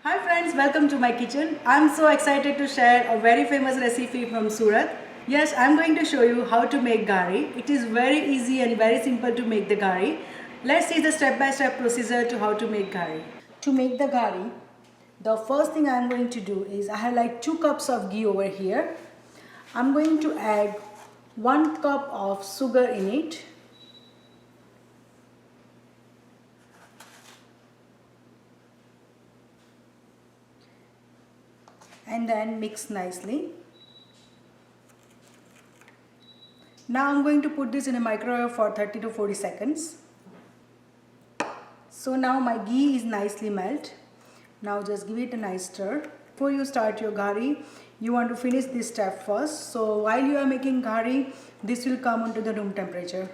Hi friends, welcome to my kitchen. I'm so excited to share a very famous recipe from Surat. Yes, I'm going to show you how to make gari. It is very easy and very simple to make the gari. Let's see the step-by-step procedure to how to make gari. To make the gari, the first thing I'm going to do is I have like 2 cups of ghee over here. I'm going to add 1 cup of sugar in it. And then mix nicely. Now I'm going to put this in a microwave for 30 to 40 seconds. So now my ghee is nicely melted. Now just give it a nice stir. Before you start your gari, you want to finish this step first. So while you are making gari, this will come onto the room temperature.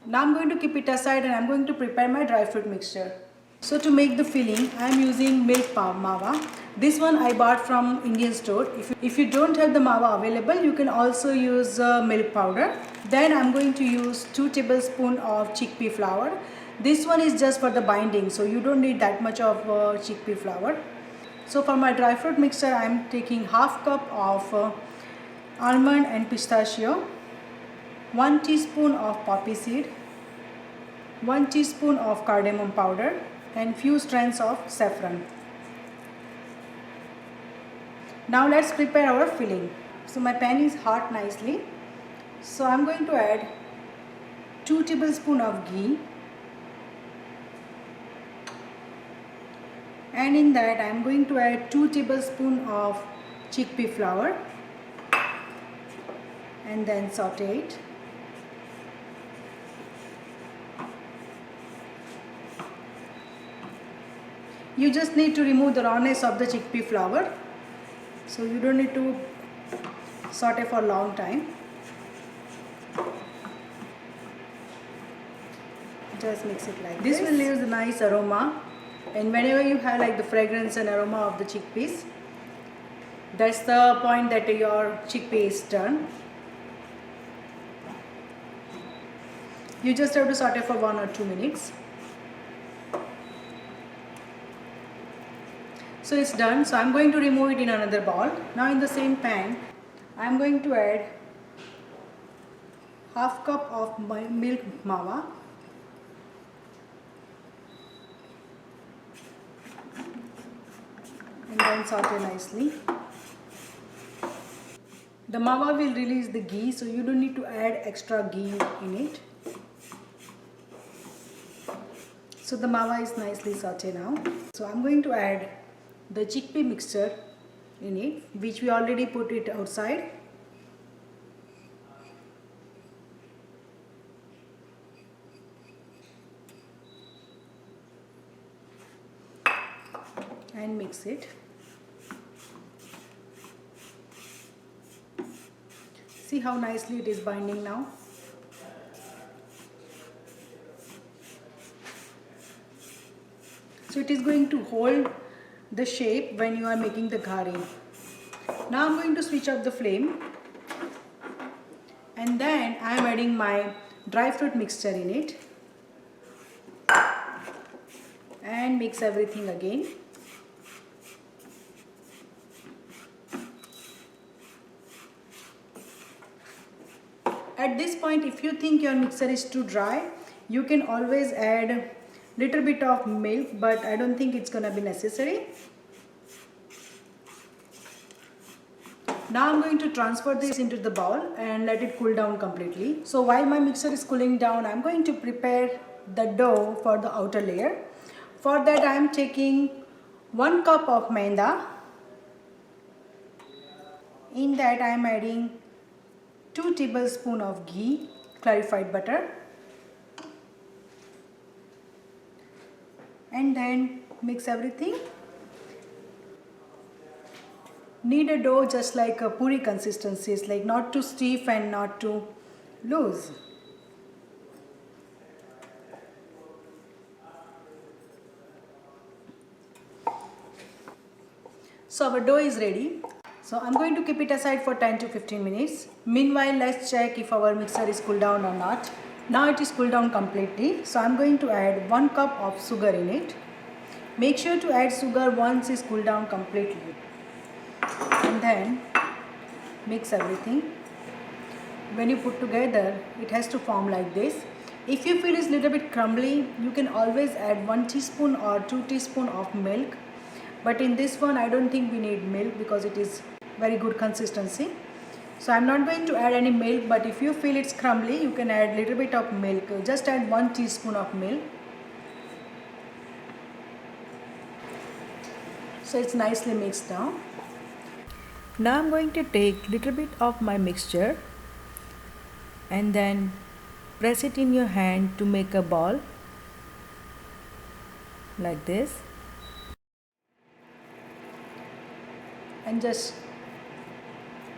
Now I'm going to keep it aside and I'm going to prepare my dry fruit mixture. So to make the filling, I am using milk mawa. This one I bought from Indian store. If you don't have the mawa available, you can also use milk powder. Then I'm going to use 2 tablespoons of chickpea flour. This one is just for the binding, so you don't need that much of chickpea flour. So for my dry fruit mixture, I am taking half cup of almond and pistachio, 1 teaspoon of poppy seed, 1 teaspoon of cardamom powder, and few strands of saffron. Now let's prepare our filling. So my pan is hot nicely. So I'm going to add 2 tablespoons of ghee, and in that I'm going to add 2 tablespoons of chickpea flour and then saute it. You just need to remove the rawness of the chickpea flour, so you don't need to saute for a long time. Just mix it like this. This will leave the nice aroma, and whenever you have like the fragrance and aroma of the chickpeas, that's the point that your chickpea is done. You just have to saute for 1 or 2 minutes. So it's done. So I'm going to remove it in another bowl. Now in the same pan, I'm going to add half cup of milk mawa, and then saute nicely. The mawa will release the ghee, so you don't need to add extra ghee in it. So the mawa is nicely sauteed now. So I'm going to add the chickpea mixture in it, which we already put it outside. And mix it. See how nicely it is binding now. So it is going to hold the shape when you are making the ghari. Now I'm going to switch off the flame, and then I am adding my dry fruit mixture in it and mix everything again. At this point, if you think your mixture is too dry, you can always add little bit of milk, but I don't think it's gonna be necessary. Now I'm going to transfer this into the bowl and let it cool down completely. So while my mixture is cooling down, I'm going to prepare the dough for the outer layer. For that I am taking 1 cup of maida. In that I am adding 2 tablespoons of ghee, clarified butter, and then mix everything. Need a dough just like a puri consistency, it's like not too stiff and not too loose. So our dough is ready. So I'm going to keep it aside for 10 to 15 minutes. Meanwhile, let's check if our mixer is cooled down or not. Now it is cooled down completely. So I'm going to add 1 cup of sugar in it. Make sure to add sugar once it's cooled down completely. And then mix everything. When you put together, it has to form like this. If you feel it's a little bit crumbly, you can always add 1 teaspoon or 2 teaspoon of milk. But in this one, I don't think we need milk because it is very good consistency. So I'm not going to add any milk, but if you feel it's crumbly, you can add a little bit of milk. Just add 1 teaspoon of milk. So it's nicely mixed now. Now I'm going to take little bit of my mixture and then press it in your hand to make a ball like this, and just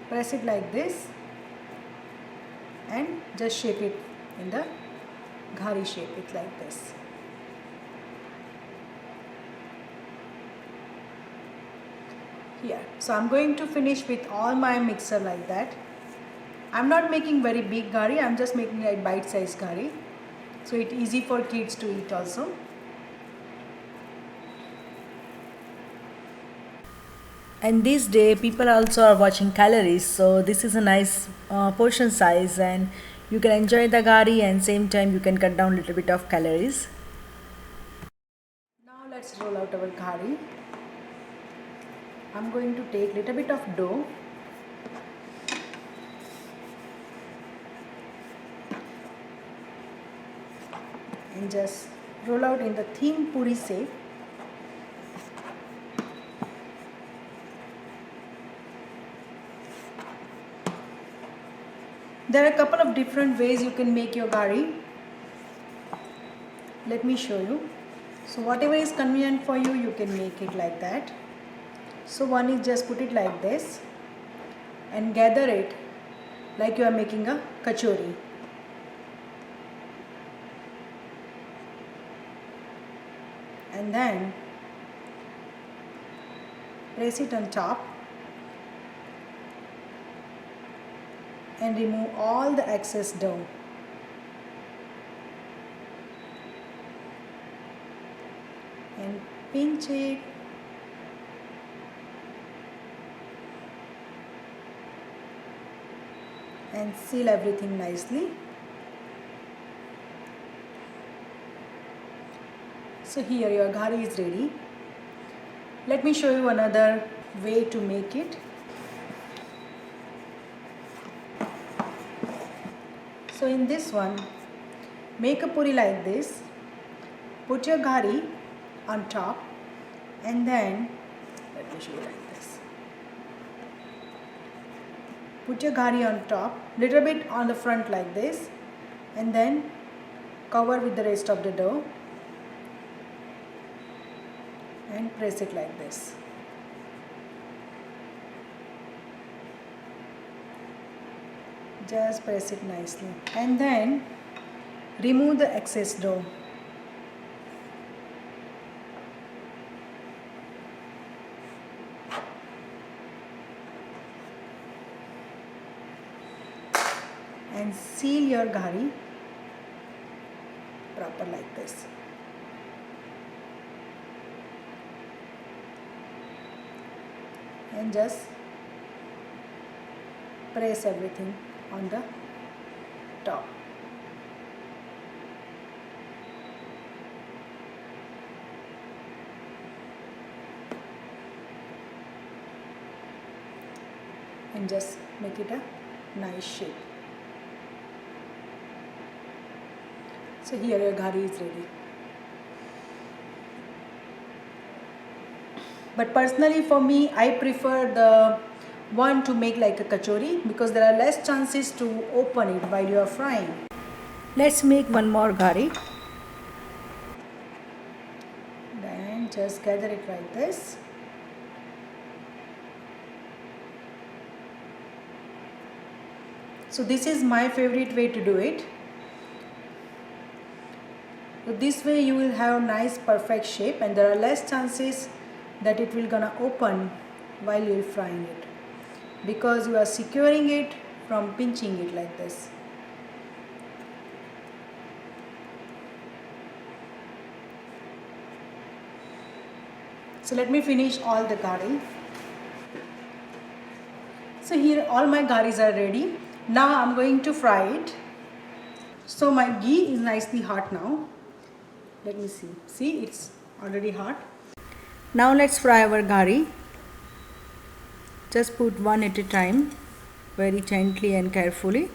press it like this and just shape it in the ghari shape, it like this. Here, so I'm going to finish with all my mixer like that. I'm not making very big ghari, I'm just making like bite-sized ghari, so it's easy for kids to eat also. And this day people also are watching calories, so this is a nice portion size, and you can enjoy the ghari and same time you can cut down a little bit of calories. Now let's roll out our ghari. I'm going to take little bit of dough and just roll out in the thin puri shape. There are a couple of different ways you can make your ghari. Let me show you. So whatever is convenient for you, you can make it like that. So one is just put it like this and gather it like you are making a kachori. And then place it on top and remove all the excess dough. And pinch it. And seal everything nicely. So here your ghari is ready. Let me show you another way to make it. So in this one, make a puri like this, put your ghari on top, and then, let me show you like this. Put your ghari on top, little bit on the front like this, and then cover with the rest of the dough and press it like this. Just press it nicely and then remove the excess dough. And seal your ghari proper like this. And just press everything on the top. And just make it a nice shape. So here your ghari is ready. But personally for me, I prefer the one to make like a kachori because there are less chances to open it while you are frying. Let's make one more ghari. Then just gather it like this. So this is my favorite way to do it. So this way you will have a nice perfect shape and there are less chances that it will gonna open while you are frying it because you are securing it from pinching it like this. So let me finish all the gari. So here all my garis are ready. Now I'm going to fry it. So my ghee is nicely hot now. Let me see. See, it's already hot. Now let's fry our gari. Just put one at a time, very gently and carefully.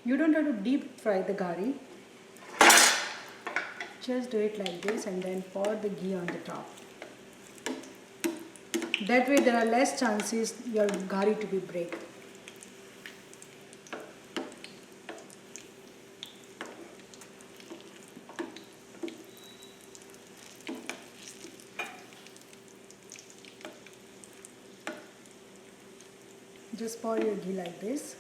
You don't have to deep fry the gari. Just do it like this and then pour the ghee on the top. That way there are less chances your gari to be break. Just pour your ghee like this.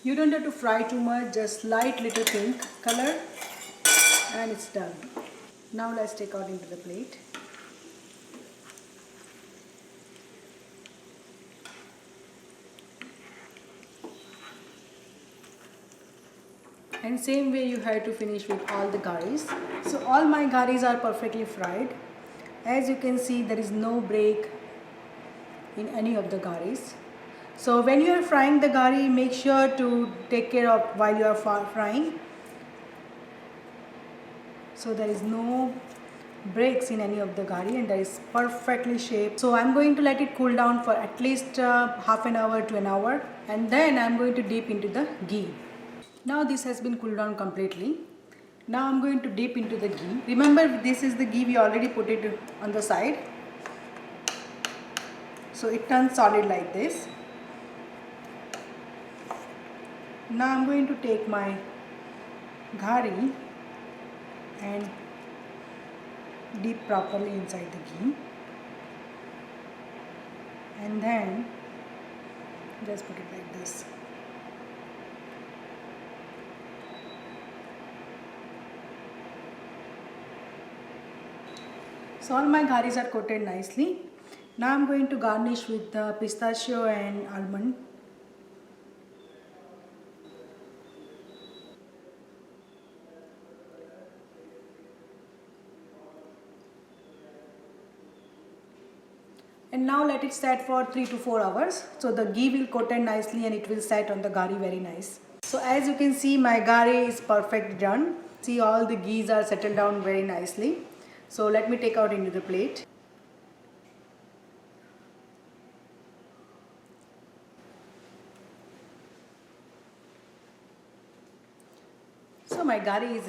You don't have to fry too much, just light little pink color and it's done. Now let's take out into the plate. And same way you have to finish with all the garis. So all my garis are perfectly fried. As you can see, there is no break in any of the garis. So when you are frying the gari, make sure to take care of while you are frying. So there is no breaks in any of the gari and that is perfectly shaped. So I'm going to let it cool down for at least half an hour to an hour and then I'm going to dip into the ghee. Now this has been cooled down completely. Now I'm going to dip into the ghee. Remember, this is the ghee, we already put it on the side. So it turns solid like this. Now I'm going to take my ghari and dip properly inside the ghee and then just put it like this. So all my gharis are coated nicely. Now I'm going to garnish with the pistachio and almond. And now let it set for 3 to 4 hours. So the ghee will coated nicely and it will set on the gari very nice. So as you can see, my gari is perfectly done. See, all the ghees are settled down very nicely. So let me take out into the plate. So my gari is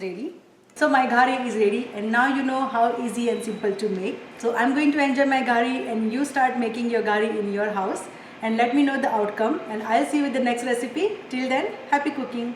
ready. And now you know how easy and simple to make. So I'm going to enjoy my gari and you start making your gari in your house and let me know the outcome and I'll see you with the next recipe. Till then, happy cooking.